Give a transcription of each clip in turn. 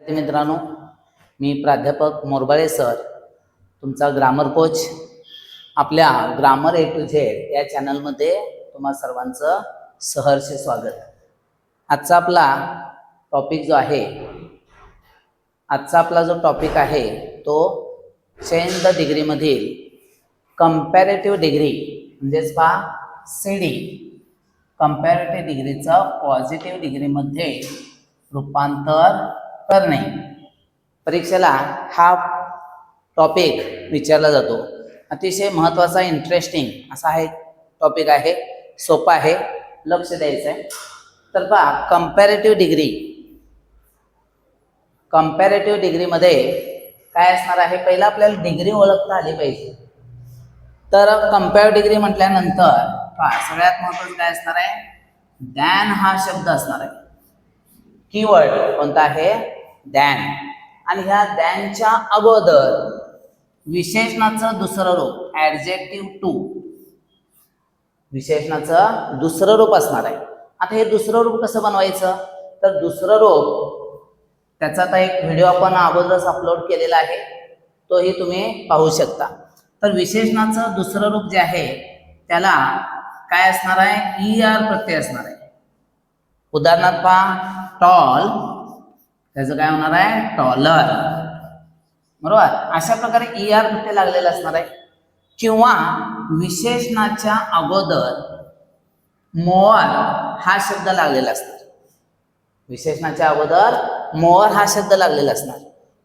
मित्रांनो, मी प्राध्यापक मोरबाळे सर, तुमचा ग्रामर कोच. आपल्या ग्रामर ए टू झेड या चॅनलमध्ये तुम्हा सर्वांचं सहर्ष स्वागत. आजचा आपला टॉपिक आहे तो चेंज द डिग्रीमधील कंपॅरेटिव्ह डिग्री म्हणजेच CD कंपॅरेटिव्ह डिग्रीचं पॉझिटिव्ह डिग्रीमध्ये रूपांतर करणे. परीक्षेला हा टॉपिक विचारला जातो. अतिशय महत्त्वाचा, इंटरेस्टिंग असा आहे टॉपिक आहे. सोपा आहे, लक्ष द्यायचं आहे. तर कंपॅरेटिव्ह डिग्रीमध्ये काय असणार आहे, पहिला आपल्याला डिग्री ओळखता आली पाहिजे. तर कंपॅरेटिव्ह डिग्री म्हटल्यानंतर सगळ्यात महत्त्वाचं काय असणार आहे, दॅन हा शब्द असणार आहे. कीवर्ड कोणता आहे, दॅन. आणि ह्या दॅनच्या अगोदर विशेषणाचं दुसरं रूप ॲडजेक्टिव्ह टू, विशेषणाचं दुसरं रूप असणार आहे. आता हे दुसरं रूप कसं बनवायचं, तर दुसरं रूप त्याचा आता एक व्हिडिओ आपण अगोदरच अपलोड केलेला आहे, तोही तुम्ही पाहू शकता. तर विशेषणाचं दुसरं रूप जे आहे त्याला काय असणार आहे, ER प्रत्यय असणार आहे. उदाहरणार्थ टॉल, त्याचं काय होणार आहे, टॉलर. बरोबर, अशा प्रकारे ER प्रत्यय लागलेला असणार आहे. किंवा विशेषणाच्या अगोदर मोअर हा शब्द लागलेला असणार. विशेषणाच्या अगोदर मोअर हा शब्द लागलेला असणार.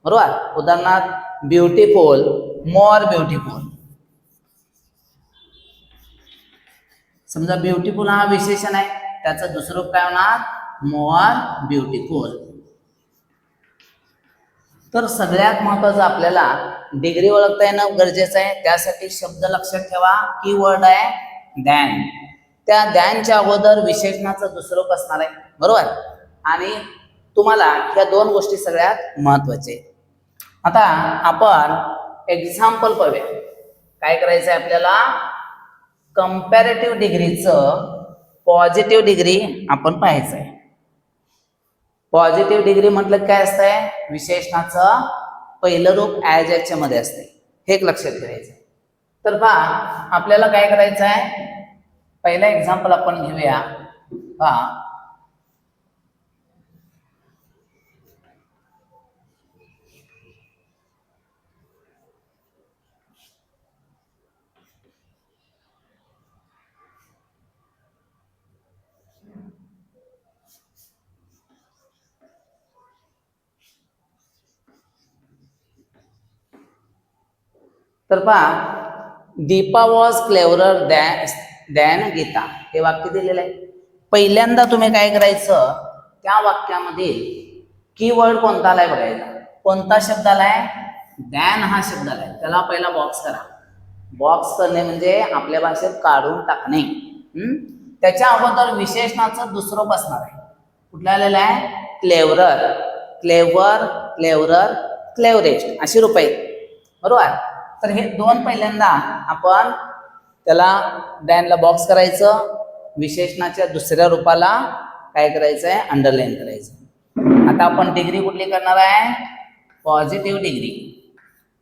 बरोबर, उदाहरणार्थ ब्युटिफुल, मोर ब्युटिफुल. समजा ब्युटिफुल हा विशेषण आहे, त्याचं दुसरं रूप काय होणार, मोर ब्युटिफुल. तर सगळ्यात महत्त्वाचं आपल्याला डिग्री ओळखता येणं गरजेचं आहे. त्यासाठी शब्द लक्षात ठेवा, कीवर्ड आहे दॅन. त्या दॅनच्या अगोदर विशेषणाचं दुसरं रूप असणार आहे. बरोबर, आणि तुम्हाला ह्या दोन गोष्टी सगळ्यात महत्त्वाचे. आता आपण एक्झाम्पल पाहूया. काय करायचं आहे आपल्याला, कंपॅरेटिव्ह डिग्रीचं पॉझिटिव्ह डिग्री आपण पाहायचं आहे. पॉझिटिव्ह डिग्री म्हटलं काय असतंय, विशेषणाचं पहिलं रूप ॲडजेक्टिव्ह मध्ये असते. हे एक लक्षात ठेवायचं. तर आपल्याला काय करायचं आहे, पहिला एक्झाम्पल आपण घेऊया. तर Deepa was cleverer than Geeta, हे वाक्य दिलेलं आहे. पहिल्यांदा तुम्ही काय करायचं, त्या वाक्यामधील कीवर्ड कोणता आलाय बघायचा. कोणता शब्द आलाय, दॅन हा शब्द आलाय. त्याला पहिला बॉक्स करा. बॉक्स करणे म्हणजे आपल्या भाषेत काढून टाकणे. त्याच्या अगोदर विशेषणाचं दुसरं रूप असणार आहे. कुठलं आलेलं आहे, क्लेवरर, क्लेवर, क्लेवरर, क्लेवरेस्ट अशी रूप आहेत. बरोबर, तर हे दोन पहिल्यांदा आपण त्याला दॅनला बॉक्स करायचं. विशेषणाच्या दुसऱ्या रूपाला काय करायचं आहे, अंडरलाईन करायचं. आता आपण डिग्री कुठली करणार आहे, पॉझिटिव्ह डिग्री.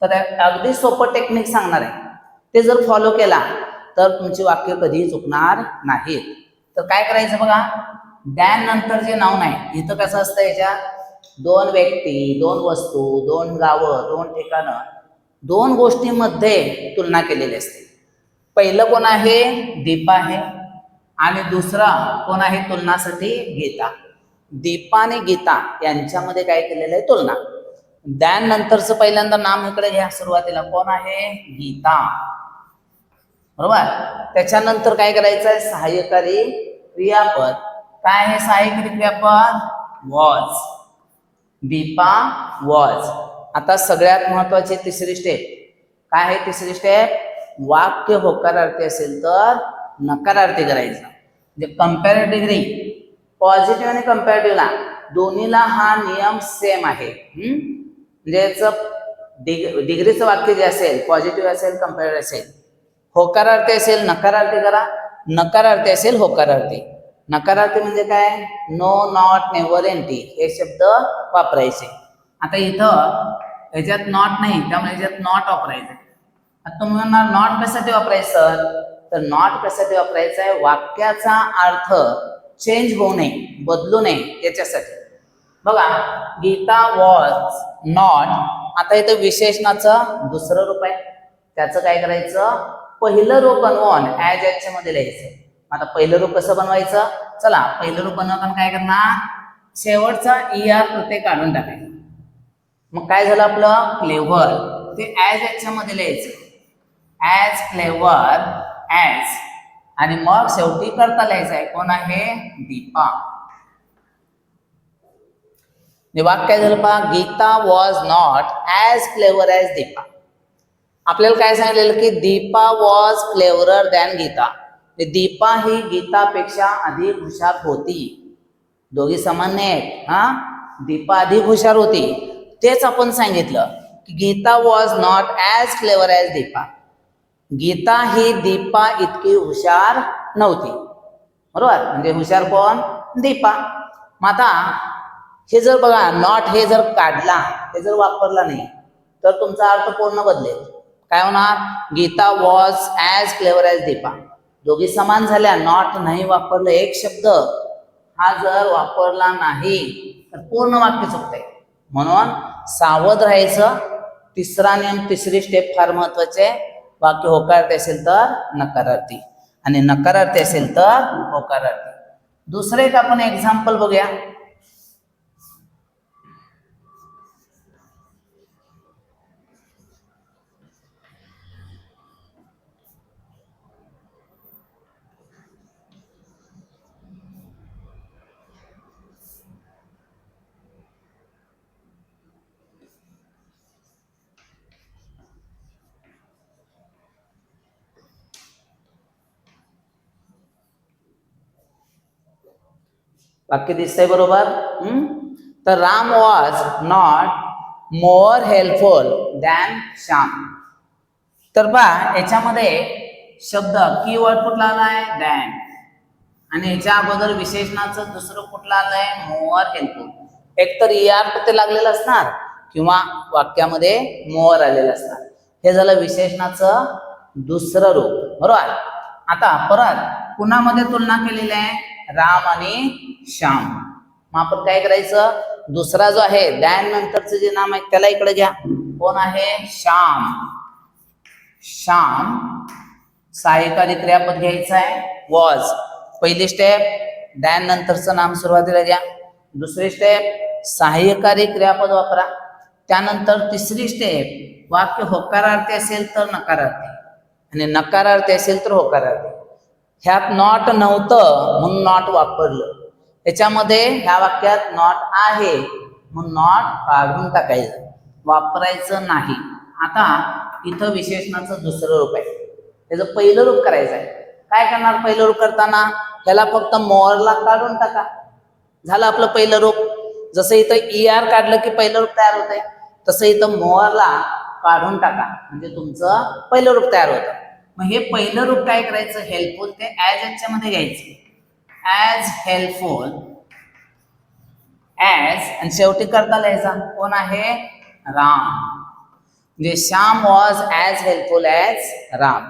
तर अगदी सोपं टेक्निक सांगणार आहे. ते जर फॉलो केला तर तुमची वाक्य कधीही चुकणार नाहीत. तर काय करायचं बघा, दॅन नंतर जे नाऊन आहे, इथं कसं असतं, याच्यात दोन व्यक्ती, दोन वस्तू, दोन गावं, दोन ठिकाणं, दोन गोष्टींमध्ये तुलना केलेली असते. पहिलं कोण आहे, दीपा आहे, आणि दुसरा कोण आहे तुलनासाठी, गीता. दीपा आणि गीता यांच्यामध्ये काय केलेलं आहे, तुलना. दॅन नंतरचं पहिल्यांदा नाम इकडे घ्या. सुरुवातीला कोण आहे, गीता. बरोबर, त्याच्यानंतर काय करायचं आहे, सहाय्यकारी क्रियापद. काय आहे सहाय्यकारी क्रियापद, वॉज. दीपा वॉज. आता सगळ्यात महत्वाची तिसरी स्टेप काय आहे, तिसरी स्टेप, वाक्य होकारार्थी असेल तर नकारार्थी करायचं. म्हणजे कंपॅरेटिव्ह डिग्री, पॉझिटिव्ह आणि कंपॅरेटिव्हला दोन्हीला हा नियम सेम आहे. म्हणजे डिग्रीचं वाक्य जे असेल, पॉझिटिव्ह असेल, कंपॅरेटिव्ह असेल, होकारार्थी असेल नकारार्थी करा, नकारार्थी असेल होकारार्थी. नकारार्थी म्हणजे काय, नो, नॉट, नेव्हर, एम्प्टी हे शब्द वापरायचे. आता इथं ह्याच्यात नॉट नाही, त्यामुळे ह्याच्यात नॉट वापरायचं. आता तुम्ही म्हणणार नॉट कशासाठी वापरायचं, तर नॉट कशासाठी वापरायचं आहे, वाक्याचा अर्थ चेंज होऊ नये, बदलू नये याच्यासाठी. बघा, गीता वॉज नॉट, आता इथं विशेषणाचं दुसरं रूप आहे, त्याचं काय करायचं, पहिलं रूप बनवून ऍज याच्या मध्ये लिहायचं. आता पहिलं रूप कसं बनवायचं, चला पहिलं रूप बनवताना काय करणार, शेवटचा ER प्रत्यय काढून टाकायचं. मग काय झालं आपलं क्लेव्हर, ते ऍज याच्या मध्ये लिहायचं, ऍज क्लेव्हर ऍज, आणि मग शेवटी करता लिहायचं आहे, कोण आहे, दीपा. वाक्य काय झालं पहा, Geeta was not as clever as Deepa. आपल्याला काय सांगितलेलं की Deepa was cleverer than Geeta, Deepa ही गीतापेक्षा अधिक हुशार होती. दोघी समान आहेत, हा, दीपा अधिक हुशार होती. तेच आपण सांगितलं की Geeta was not as clever as Deepa, Geeta ही दीपा इतकी हुशार नव्हती. बरोबर, म्हणजे हुशार कोण, दीपा. मग आता हे जर बघा नॉट हे जर काढला, हे जर वापरला नाही तर तुमचा अर्थ पूर्ण बदलेल. काय होणार, Geeta was as clever as Deepa, दोघी समान झाल्या. नॉट नाही वापरलं, एक शब्द हा जर वापरला नाही तर पूर्ण वाक्य चुकतंय. म्हणून सावध राहायचं. तिसरा नियम, तिसरी स्टेप फार महत्वाची आहे. वाक्य होकारार्थी असेल तर नकारार्थी, आणि नकारार्थी असेल तर होकारार्थी. दुसरं एक आपण एक्झाम्पल बघूया. वाक्य दिसतंय बरोबर. तर Ram was not more helpful than Shyam. तर पहा याच्यामध्ये शब्द कीवर्ड कुठला आलाय, दॅन, आणि याच्या अगोदर विशेषणाचं दुसरं कुठलं आलंय, मोर हेल्पफुल. एक तर ER प्रत्यय लागलेलं असणार किंवा वाक्यामध्ये मोर आलेलं असणार. हे झालं विशेषणाचं दुसरं रूप. बरोबर. आता परत कुणामध्ये तुलना केलेली आहे, राम आणि श्याम. मग आपण काय करायचं, दुसरा जो आहे दॅन नंतरचं जे नाम आहे त्याला इकडे घ्या, कोण आहे, श्याम. श्याम सहाय्यकारी क्रियापद घ्यायचं आहे, वॉज. पहिली स्टेप दॅन नंतरचं नाम सुरुवातीला घ्या. दुसरी स्टेप सहाय्यकारी क्रियापद वापरा. त्यानंतर तिसरी स्टेप वाक्य होकारार्थी असेल तर नकारार्थी, आणि नकारार्थी असेल तर होकारार्थी. ह्यात नॉट नव्हतं म्हणून नॉट वापरलं, त्याच्यामध्ये ह्या वाक्यात नॉट आहे म्हणून नॉट काढून टाकायचं, वापरायचं नाही. आता इथं विशेषणाचं दुसरं रूप आहे, त्याचं पहिलं रूप करायचं आहे. काय करणार पहिलं रूप करताना, त्याला फक्त मोरला काढून टाका, झालं आपलं पहिलं रूप. जसं इथं ER काढलं की पहिलं रूप तयार होतंय, तसं इथं मोरला काढून टाका म्हणजे तुमचं पहिलं रूप तयार होतं. मग हे पहिलं रूप काय करायचं, हेल्पफुल, ते ऍज याच्या मध्ये घ्यायचं, ऍज हेल्पफुल ऍज, आणि शेवटी करता लिहायचा, कोण आहे, राम. म्हणजे Shyam was as helpful as Ram.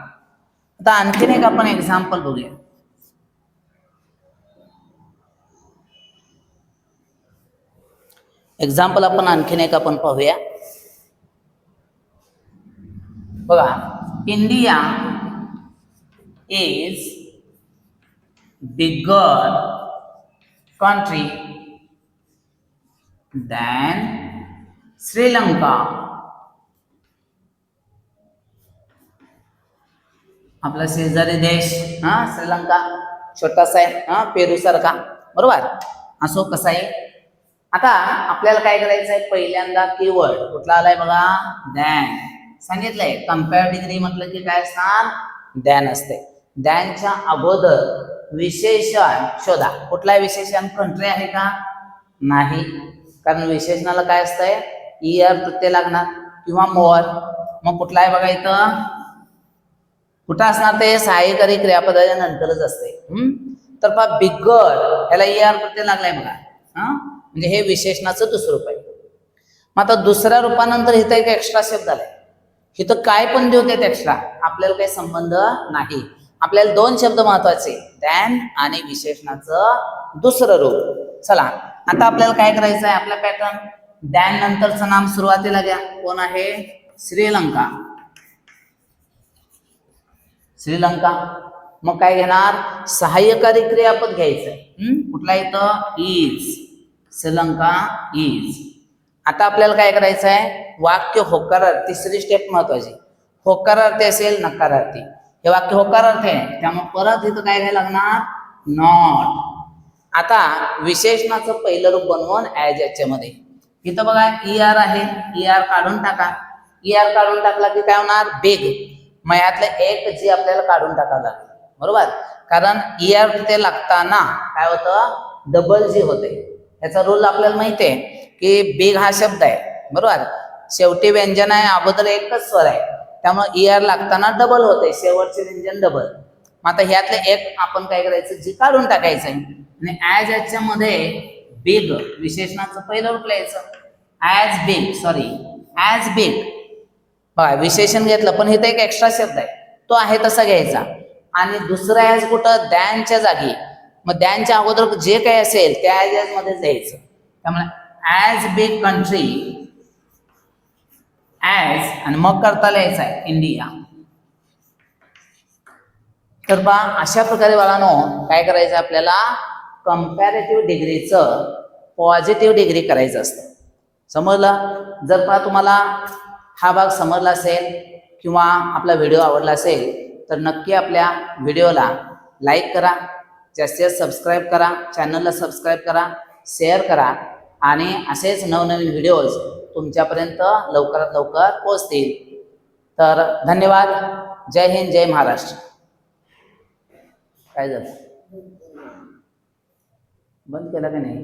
आता आणखीन एक आपण एक्झाम्पल बघूया. एक्झाम्पल आपण आणखीन एक आपण पाहूया. बघा, India is bigger country than Sri Lanka. आपला शेजारी देश, श्रीलंका छोटासा आहे, पेरू सारखा. बरोबर, असो कसा आहे. आता आपल्याला काय करायचं आहे, पहिल्यांदा कीवर्ड कुठला आलाय बघा, दॅन. सांगितलंय कंपेअर डिग्री म्हटलं की काय असणार, दॅन असते. दॅनच्या अगोदर विशेषण शोधा. कुठला विशेषण, कंट्री आहे का, नाही, कारण विशेषणाला काय असतंय, ER प्रत्यय लागणार किंवा मोर. मग कुठला आहे बघा, इथं कुठं असणार, ते सहाय्यकारी क्रियापदाच्या नंतरच असते. तर पहा बिगर, याला ER प्रत्यय लागलाय बघा, म्हणजे हे विशेषणाचं दुसरं रूप आहे. मग आता दुसऱ्या रूपानंतर इथं एक एक्स्ट्रा शब्द आलाय. इथं काय पण देऊ देत एक्स्ट्रा, आपल्याला काही संबंध नाही. आपल्याला दोन शब्द महत्वाचे, दॅन आणि विशेषणाचं दुसरं रूप. चला आता आपल्याला काय करायचं आहे, आपला पॅटर्न दॅन नंतरचं नाम सुरुवातीला घ्या. कोण आहे? श्रीलंका. श्रीलंका. मग काय घेणार? सहाय्यकारी क्रियापद घ्यायचंय. कुठला इथं? इज. श्रीलंका इज. आता आपल्याला काय करायचं आहे, वाक्य होकारार्थी. तिसरी स्टेप महत्वाची. होकारार्थी असेल नकारार्थी. हे वाक्य होकारार्थी आहे, त्यामुळे परत इथं काय घ्यायला लागणार? नॉट. आता विशेषणाचं पहिलं रूप बनवून ऍज याच्यामध्ये इथं बघा ER आहे, ER काढून टाका. ER काढून टाकला की काय होणार? बिग. मग यातलं एक जी आपल्याला काढून टाकावं लागेल, बरोबर? कारण ER तिथे लागताना काय होतं? डबल जी होते. याचा रूल आपल्याला माहिती आहे की बिग हा शब्द आहे, बरोबर? शेवटी व्यंजन आहे, अगोदर एकच स्वर आहे, त्यामुळे ER लागताना डबल होते, शेवटचे व्यंजन डबल. मग आता ह्यातले एक आपण काय करायचं? जी काढून टाकायचं आहे. आणि ऍज याच्यामध्ये बिग विशेषणाचं पहिलं रूप लिहायचं. As big, sorry as big. बघा विशेषण घेतलं, पण इथे एक एक्स्ट्रा शब्द आहे, तो आहे तसा घ्यायचा. आणि दुसरा ऍज कुठं? दॅनच्या जागी. मग दॅनच्या अगोदर जे काही असेल त्या ऍज मध्ये जायचं. त्यामुळे ऍज बिग कंट्री, ऍज आणि मग करता लिहायचं आहे इंडिया. तर बा अशा प्रकारे बाळांनो काय करायचं आपल्याला? कंपॅरेटिव्ह डिग्रीचं पॉझिटिव्ह डिग्री करायचं असतं. समजलं? जर का तुम्हाला हा भाग समजला असेल किंवा आपला व्हिडिओ आवडला असेल तर नक्की आपल्या व्हिडिओला लाईक करा, जास्तीत जास्त सबस्क्राईब करा, चॅनलला सबस्क्राईब करा, शेअर करा आणि असेच नवनवीन व्हिडिओज तुमच्यापर्यंत लवकरात लवकर पोहोचतील. तर धन्यवाद. जय हिंद, जय महाराष्ट्र. काय झालं? बंद केला का नाही?